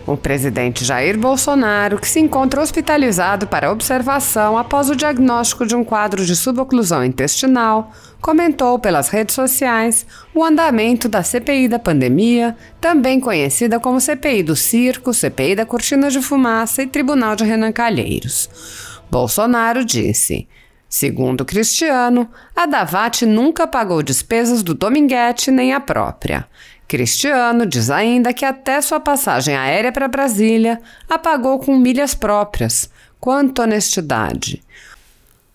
O presidente Jair Bolsonaro, que se encontra hospitalizado para observação após o diagnóstico de um quadro de suboclusão intestinal, comentou pelas redes sociais o andamento da CPI da pandemia, também conhecida como CPI do Circo, CPI da Cortina de Fumaça e Tribunal de Renan Calheiros. Bolsonaro disse: segundo Cristiano, a Davat nunca pagou despesas do Dominguete nem a própria. Cristiano diz ainda que até sua passagem aérea para Brasília a pagou com milhas próprias. Quanta honestidade!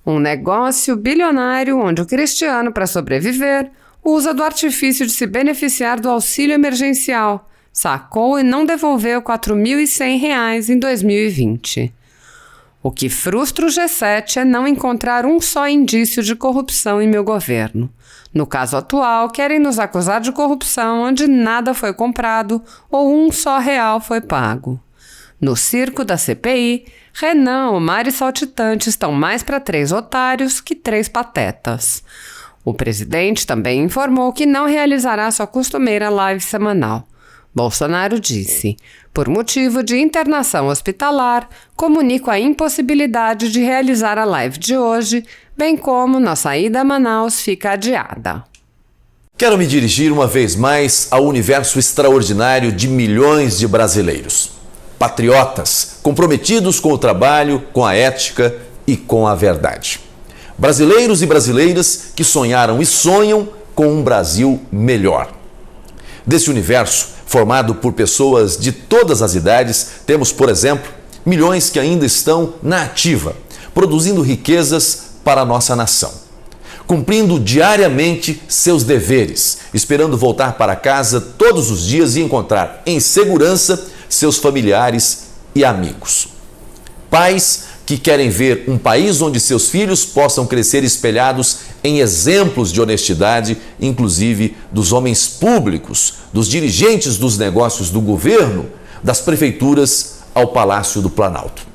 Um negócio bilionário onde o Cristiano, para sobreviver, usa do artifício de se beneficiar do auxílio emergencial. Sacou e não devolveu R$ 4.100 em 2020. O que frustra o G7 é não encontrar um só indício de corrupção em meu governo. No caso atual, querem nos acusar de corrupção onde nada foi comprado ou um só real foi pago. No circo da CPI, Renan, Omar e Saltitante estão mais para 3 otários que 3 patetas. O presidente também informou que não realizará sua costumeira live semanal. Bolsonaro disse: por motivo de internação hospitalar, comunico a impossibilidade de realizar a live de hoje, bem como nossa ida a Manaus fica adiada. Quero me dirigir uma vez mais ao universo extraordinário de milhões de brasileiros. Patriotas, comprometidos com o trabalho, com a ética e com a verdade. Brasileiros e brasileiras que sonharam e sonham com um Brasil melhor. Desse universo, formado por pessoas de todas as idades, temos, por exemplo, milhões que ainda estão na ativa, produzindo riquezas para a nossa nação, cumprindo diariamente seus deveres, esperando voltar para casa todos os dias e encontrar em segurança seus familiares e amigos. Pais que querem ver um país onde seus filhos possam crescer espelhados em exemplos de honestidade, inclusive dos homens públicos, dos dirigentes dos negócios do governo, das prefeituras ao Palácio do Planalto.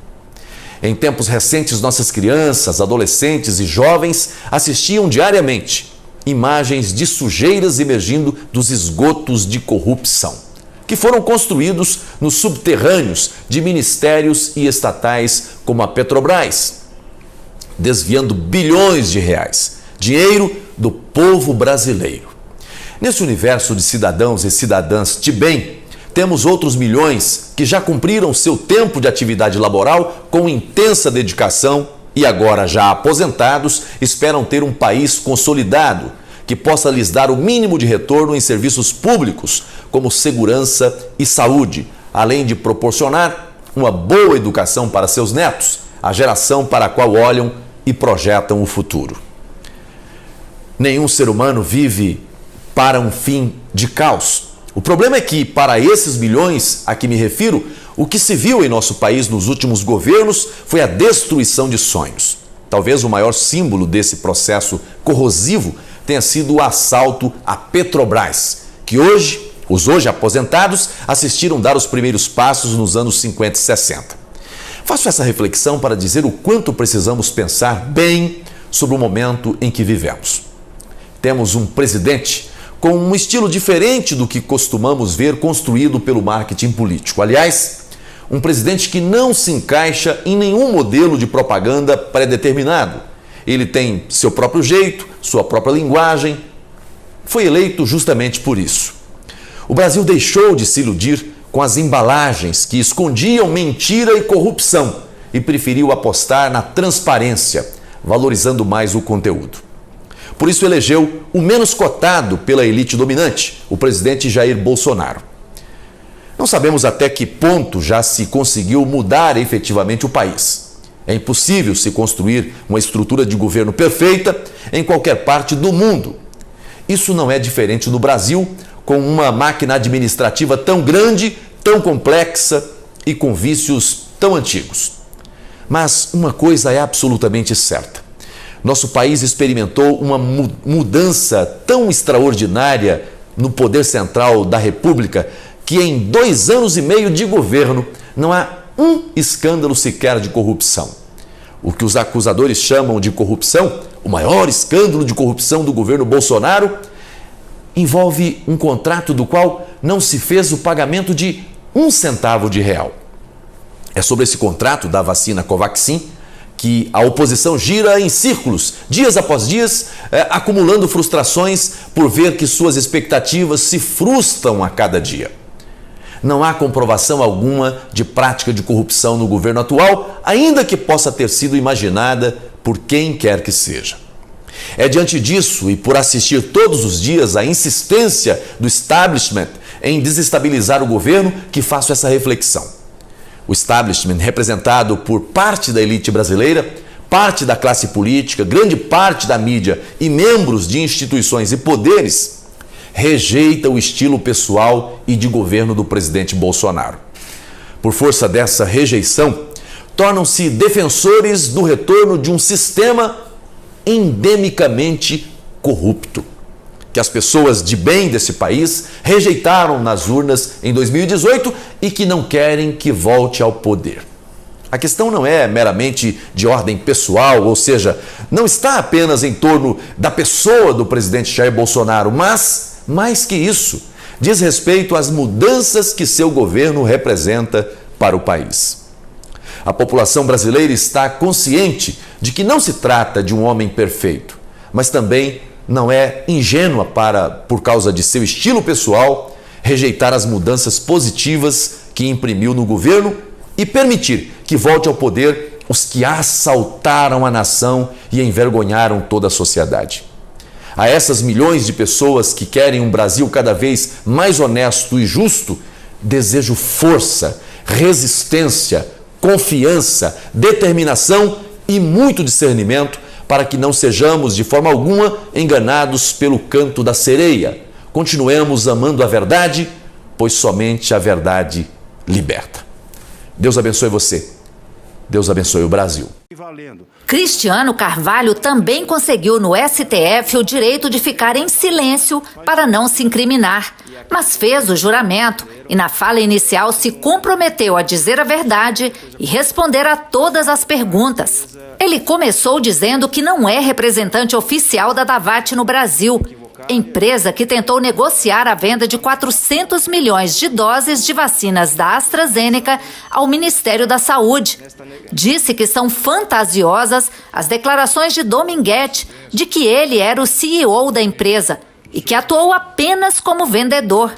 Em tempos recentes, nossas crianças, adolescentes e jovens assistiam diariamente imagens de sujeiras emergindo dos esgotos de corrupção, que foram construídos nos subterrâneos de ministérios e estatais como a Petrobras, desviando bilhões de reais, dinheiro do povo brasileiro. Nesse universo de cidadãos e cidadãs de bem, temos outros milhões que já cumpriram seu tempo de atividade laboral com intensa dedicação e agora já aposentados esperam ter um país consolidado que possa lhes dar o mínimo de retorno em serviços públicos como segurança e saúde, além de proporcionar uma boa educação para seus netos, a geração para a qual olham e projetam o futuro. Nenhum ser humano vive para um fim de caos. O problema é que, para esses milhões a que me refiro, o que se viu em nosso país nos últimos governos foi a destruição de sonhos. Talvez o maior símbolo desse processo corrosivo tenha sido o assalto à Petrobras, que os hoje aposentados assistiram dar os primeiros passos nos anos 50 e 60. Faço essa reflexão para dizer o quanto precisamos pensar bem sobre o momento em que vivemos. Temos um presidente com um estilo diferente do que costumamos ver construído pelo marketing político. Aliás, um presidente que não se encaixa em nenhum modelo de propaganda pré-determinado. Ele tem seu próprio jeito, sua própria linguagem. Foi eleito justamente por isso. O Brasil deixou de se iludir com as embalagens que escondiam mentira e corrupção e preferiu apostar na transparência, valorizando mais o conteúdo. Por isso elegeu o menos cotado pela elite dominante, o presidente Jair Bolsonaro. Não sabemos até que ponto já se conseguiu mudar efetivamente o país. É impossível se construir uma estrutura de governo perfeita em qualquer parte do mundo. Isso não é diferente no Brasil, com uma máquina administrativa tão grande, tão complexa e com vícios tão antigos. Mas uma coisa é absolutamente certa. Nosso país experimentou uma mudança tão extraordinária no poder central da República que em 2 anos e meio de governo não há um escândalo sequer de corrupção. O que os acusadores chamam de corrupção, o maior escândalo de corrupção do governo Bolsonaro, envolve um contrato do qual não se fez o pagamento de um centavo de real. É sobre esse contrato da vacina Covaxin que a oposição gira em círculos, dias após dias, acumulando frustrações por ver que suas expectativas se frustram a cada dia. Não há comprovação alguma de prática de corrupção no governo atual, ainda que possa ter sido imaginada por quem quer que seja. É diante disso e por assistir todos os dias à insistência do establishment em desestabilizar o governo que faço essa reflexão. O establishment, representado por parte da elite brasileira, parte da classe política, grande parte da mídia e membros de instituições e poderes, rejeita o estilo pessoal e de governo do presidente Bolsonaro. Por força dessa rejeição, tornam-se defensores do retorno de um sistema endemicamente corrupto, que as pessoas de bem desse país rejeitaram nas urnas em 2018 e que não querem que volte ao poder. A questão não é meramente de ordem pessoal, ou seja, não está apenas em torno da pessoa do presidente Jair Bolsonaro, mas, mais que isso, diz respeito às mudanças que seu governo representa para o país. A população brasileira está consciente de que não se trata de um homem perfeito, mas também não é ingênua por causa de seu estilo pessoal, rejeitar as mudanças positivas que imprimiu no governo e permitir que volte ao poder os que assaltaram a nação e envergonharam toda a sociedade. A essas milhões de pessoas que querem um Brasil cada vez mais honesto e justo, desejo força, resistência, confiança, determinação e muito discernimento para que não sejamos de forma alguma enganados pelo canto da sereia. Continuemos amando a verdade, pois somente a verdade liberta. Deus abençoe você. Deus abençoe o Brasil. Cristiano Carvalho também conseguiu no STF o direito de ficar em silêncio para não se incriminar, mas fez o juramento e na fala inicial se comprometeu a dizer a verdade e responder a todas as perguntas. Ele começou dizendo que não é representante oficial da Davat no Brasil, empresa que tentou negociar a venda de 400 milhões de doses de vacinas da AstraZeneca ao Ministério da Saúde. Disse que são fantasiosas as declarações de Dominguete de que ele era o CEO da empresa e que atuou apenas como vendedor.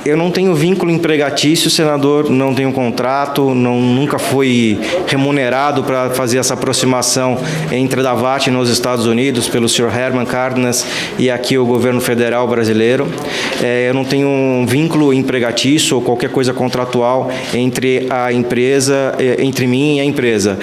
Eu não tenho vínculo empregatício, senador, não tenho contrato, nunca fui remunerado para fazer essa aproximação entre a Davat nos Estados Unidos pelo senhor Herman Cárdenas e aqui o governo federal brasileiro. Eu não tenho um vínculo empregatício ou qualquer coisa contratual entre a empresa, entre mim e a empresa.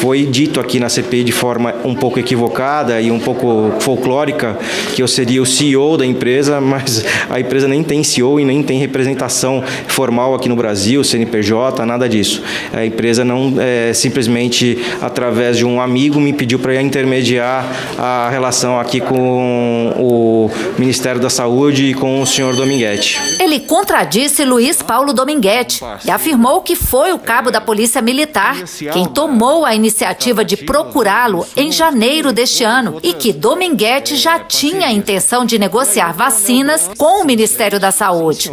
Foi dito aqui na CPI de forma um pouco equivocada e um pouco folclórica que eu seria o CEO da empresa, mas a empresa nem tem CEO e nem tem representação formal aqui no Brasil, CNPJ, nada disso. A empresa não simplesmente, através de um amigo, me pediu para intermediar a relação aqui com o Ministério da Saúde e com o senhor Dominguete. Ele contradisse Luiz Paulo Dominguete e afirmou que foi o cabo da Polícia Militar quem tomou a iniciativa de procurá-lo em janeiro deste ano e que Dominguete já tinha a intenção de negociar vacinas com o Ministério da Saúde.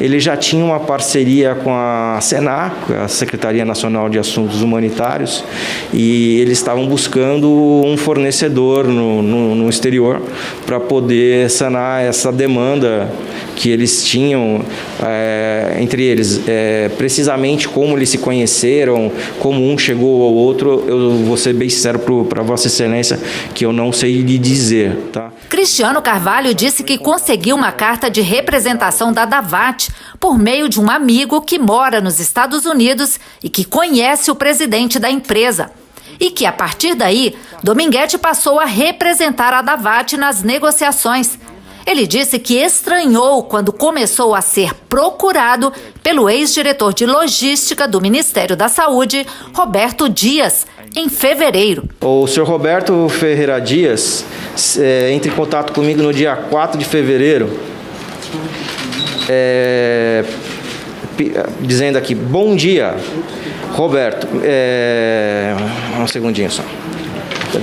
Ele já tinha uma parceria com a SENAC, a Secretaria Nacional de Assuntos Humanitários, e eles estavam buscando um fornecedor no exterior para poder sanar essa demanda que eles tinham entre eles. Precisamente como eles se conheceram, como um chegou ao outro, eu vou ser bem sincero para Vossa Excelência que eu não sei lhe dizer. Tá? Cristiano Carvalho disse que conseguiu uma carta de representação da Davat por meio de um amigo que mora nos Estados Unidos e que conhece o presidente da empresa. E que, a partir daí, Dominguete passou a representar a Davat nas negociações. Ele disse que estranhou quando começou a ser procurado pelo ex-diretor de logística do Ministério da Saúde, Roberto Dias, em fevereiro. O senhor Roberto Ferreira Dias entra em contato comigo no dia 4 de fevereiro, dizendo aqui: bom dia, Roberto. Um segundinho só.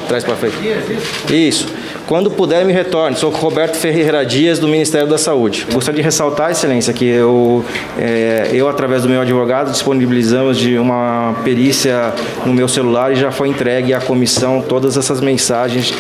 Traz para frente. Isso. Quando puder, me retorne. Sou Roberto Ferreira Dias, do Ministério da Saúde. Gostaria de ressaltar, Excelência, que eu através do meu advogado, disponibilizamos de uma perícia no meu celular e já foi entregue à comissão todas essas mensagens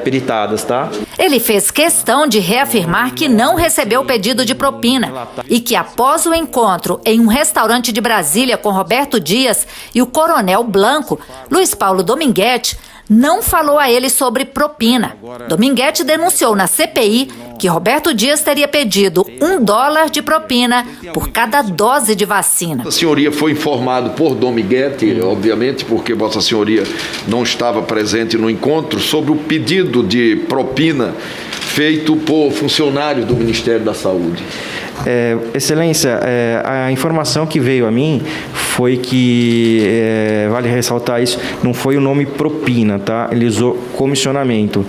peritadas, tá? Ele fez questão de reafirmar que não recebeu o pedido de propina e que após o encontro em um restaurante de Brasília com Roberto Dias e o Coronel Blanco, Luiz Paulo Dominguete não falou a ele sobre propina. Dominguete denunciou na CPI que Roberto Dias teria pedido $1 de propina por cada dose de vacina. A senhoria foi informado por Dominguete, obviamente, porque Vossa Senhoria não estava presente no encontro, sobre o pedido de propina feito por funcionários do Ministério da Saúde. Excelência, a informação que veio a mim foi que, vale ressaltar isso, não foi o nome propina, tá? Ele usou comissionamento.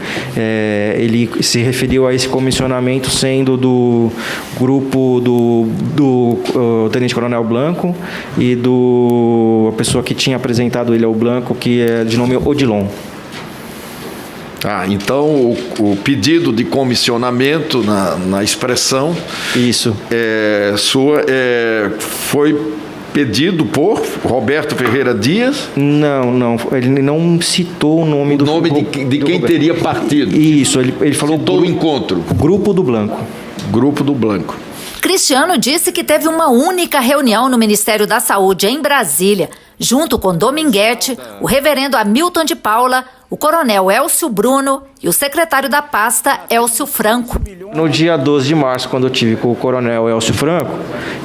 Ele se referiu a esse comissionamento sendo do grupo do Tenente Coronel Blanco e a pessoa que tinha apresentado ele ao Blanco, que é de nome Odilon. Então o pedido de comissionamento na expressão isso foi pedido por Roberto Ferreira Dias? Não, ele não citou o nome de quem teria partido. Isso, ele falou citou o encontro. Grupo do Blanco. Grupo do Blanco. Cristiano disse que teve uma única reunião no Ministério da Saúde em Brasília, junto com Dominguete, o reverendo Hamilton de Paula, o coronel Elcio Bruno e o secretário da pasta, Elcio Franco. No dia 12 de março, quando eu tive com o coronel Elcio Franco,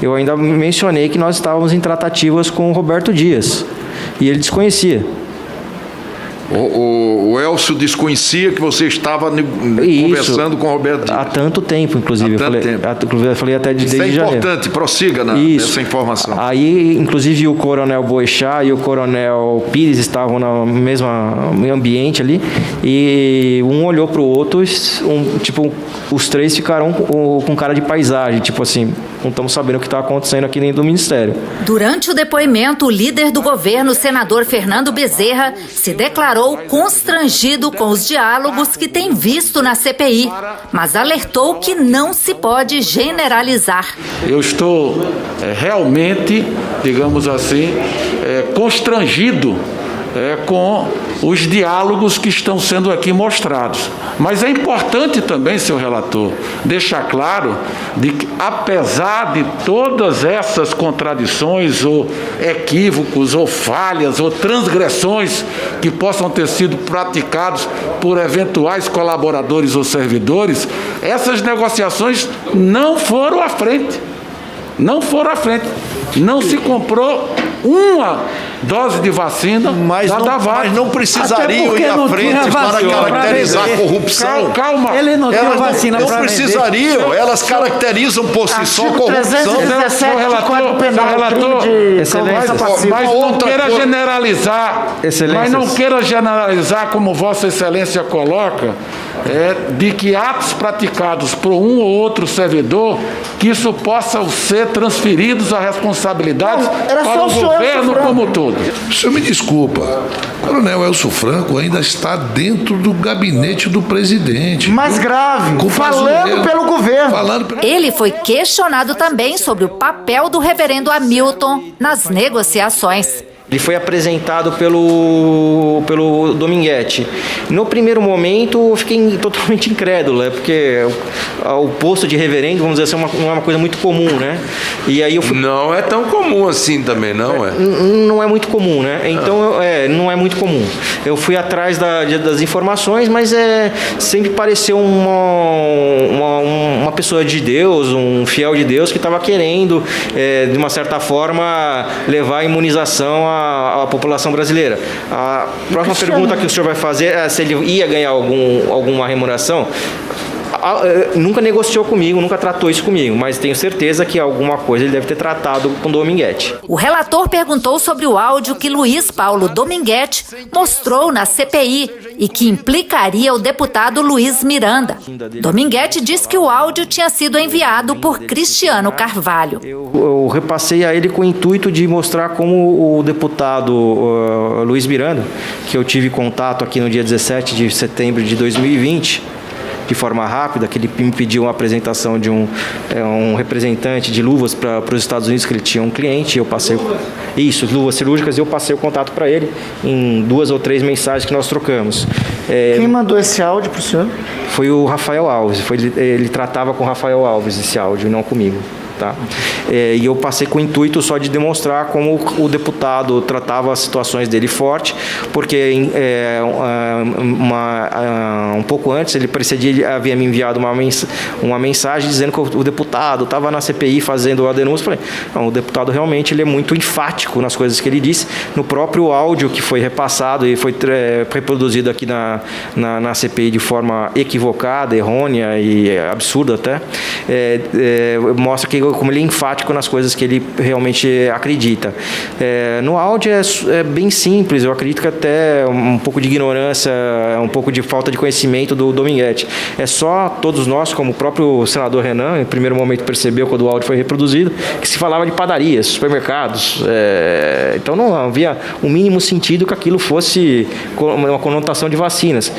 eu ainda mencionei que nós estávamos em tratativas com o Roberto Dias, e ele desconhecia. O Elcio desconhecia que você estava conversando com o Roberto Dias. Há tanto tempo, inclusive. Eu falei até desde janeiro. Isso é importante, prossiga nessa informação. Aí, inclusive, o coronel Boechat e o coronel Pires estavam no mesmo ambiente ali, e um olhou para o outro, os três ficaram com cara de paisagem, tipo assim, não estamos sabendo o que está acontecendo aqui dentro do Ministério. Durante o depoimento, o líder do governo, o senador Fernando Bezerra, se declarou constrangido com os diálogos que tem visto na CPI, mas alertou que não se pode generalizar. Eu estou realmente, digamos assim, constrangido com os diálogos que estão sendo aqui mostrados. Mas é importante também, senhor relator, deixar claro de que, apesar de todas essas contradições ou equívocos ou falhas ou transgressões que possam ter sido praticados por eventuais colaboradores ou servidores, essas negociações não foram à frente. Não foram à frente. Não se comprou uma dose de vacina mas não precisariam ir à frente para caracterizar a corrupção. Calma. Ele não tinha vacina para vender. Não precisariam. Elas caracterizam por si só corrupção. 317 do Código Penal, mas não queira generalizar. Mas não queira generalizar, como Vossa Excelência coloca, de que atos praticados por um ou outro servidor, que isso possam ser transferidos a responsabilidades para o governo como todo. O senhor me desculpa, o coronel Elcio Franco ainda está dentro do gabinete do presidente. Mais grave, falando pelo governo. Ele foi questionado também sobre o papel do reverendo Hamilton nas negociações. Ele foi apresentado pelo Dominguete. No primeiro momento, eu fiquei totalmente incrédulo, porque o posto de reverendo, vamos dizer assim, não é uma coisa muito comum, né? E aí não é tão comum assim também, não é? Não é muito comum, né? Então, não é muito comum. Eu fui atrás das informações, mas sempre pareceu uma pessoa de Deus, um fiel de Deus, que estava querendo, de uma certa forma, levar a imunização à população brasileira. A próxima pergunta que o senhor vai fazer é se ele ia ganhar alguma remuneração. Nunca negociou comigo, nunca tratou isso comigo, mas tenho certeza que alguma coisa ele deve ter tratado com Dominguete. O relator perguntou sobre o áudio que Luiz Paulo Dominguete mostrou na CPI e que implicaria o deputado Luiz Miranda. Dominguete disse que o áudio tinha sido enviado por Cristiano Carvalho. Eu repassei a ele com o intuito de mostrar como o deputado Luiz Miranda, que eu tive contato aqui no dia 17 de setembro de 2020, de forma rápida, que ele me pediu uma apresentação de um representante de luvas para os Estados Unidos, que ele tinha um cliente, eu passei isso, luvas cirúrgicas, e eu passei o contato para ele em 2 ou 3 mensagens que nós trocamos. Quem mandou esse áudio para o senhor? Foi o Rafael Alves, ele tratava com o Rafael Alves esse áudio, não comigo. Tá? E eu passei com o intuito só de demonstrar como o deputado tratava as situações dele forte, porque um pouco antes, ele havia me enviado uma mensagem dizendo que o deputado estava na CPI fazendo a denúncia. Falei, não, o deputado realmente ele é muito enfático nas coisas que ele disse. No próprio áudio que foi repassado e foi reproduzido aqui na CPI de forma equivocada, errônea e absurda até, mostra como ele é enfático nas coisas que ele realmente acredita. No áudio é bem simples, eu acredito que até um pouco de ignorância, um pouco de falta de conhecimento do Dominguete. É só todos nós, como o próprio senador Renan, em primeiro momento percebeu quando o áudio foi reproduzido, que se falava de padarias, supermercados. Então não havia o mínimo sentido que aquilo fosse uma conotação de vacinas.